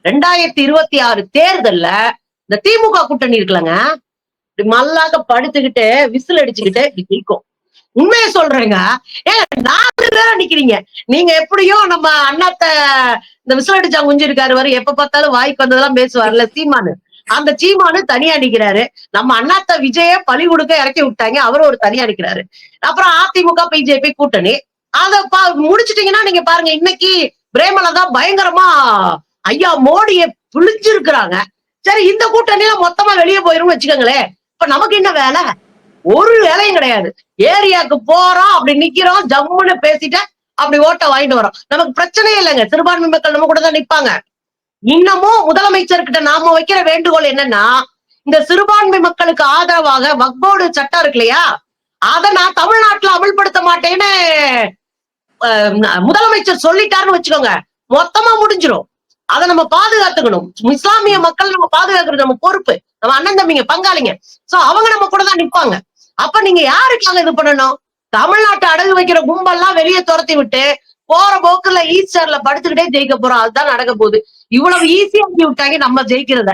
2026 தேர்தல்ல இந்த திமுக கூட்டணி இருக்குல்லங்க, மல்லாக்க படுத்துக்கிட்டு விசில் அடிச்சுக்கிட்டு நிற்கும். உண்மையை சொல்றேங்க. ஏங்க 4 பேரா நிக்கிறீங்க. நீங்க எப்படியும் நம்ம அண்ணாத்த இந்த விசில் அடிச்சா குஞ்சு இருக்காரு வரை எப்ப பார்த்தாலும் வாய்க்கு வந்ததெல்லாம் பேசுவார்ல சீமானு. அந்த சீமானு தனியா நிக்கிறாரு. நம்ம அண்ணாத்த விஜய பழி கொடுக்க இறக்கி விட்டாங்க. அவரும் ஒரு தனியா நிக்கிறாரு. அப்புறம் அதிமுக பிஜேபி கூட்டணி. அத முடிச்சிட்டீங்கன்னா நீங்க பாருங்க, இன்னைக்கு பிரேமலதா பயங்கரமா ஐயா மோடிய பிழிஞ்சிருக்கிறாங்க. சரி, இந்த கூட்டணியில மொத்தமா வெளியே போயிரும் வச்சுக்கோங்களேன். இப்ப நமக்கு என்ன வேலை? ஒரு வேலையும் கிடையாது. ஏரியாவுக்கு போறோம், அப்படி நிக்கிறோம், ஜம்முன்னு பேசிட்டு அப்படி ஓட்ட வாங்கிட்டு வரோம். நமக்கு பிரச்சனையே இல்லைங்க. சிறுபான்மை மக்கள் நம்ம கூட தான் நிப்பாங்க. இன்னமும் முதலமைச்சர்கிட்ட நாம வைக்கிற வேண்டுகோள் என்னன்னா, இந்த சிறுபான்மை மக்களுக்கு ஆதரவாக வக்போர்டு சட்டம் இருக்கு இல்லையா, அதை நான் தமிழ்நாட்டுல அமல்படுத்த மாட்டேன்னு முதலமைச்சர் சொல்லிட்டாருன்னு வச்சுக்கோங்க, மொத்தமா முடிஞ்சிடும். அதை நம்ம பாதுகாத்துக்கணும். இஸ்லாமிய மக்கள் நம்ம பாதுகாக்கிறது நம்ம பொறுப்பு. நம்ம அண்ணன் தம்பிங்க, பங்காளிங்க. சோ அவங்க நம்ம கூட தான் நிப்பாங்க. அப்ப நீங்க யாருக்காக இது பண்ணணும்? தமிழ்நாட்டை அடகு வைக்கிற கும்பல்லாம் வெளியே துரத்தி விட்டு போற போக்குல ஈஸ்டர்ல படுத்துக்கிட்டே ஜெயிக்க போறோம். அதுதான் நடக்க போகுது. இவ்வளவு ஈஸியா விட்டாங்க நம்ம ஜெயிக்கிறத.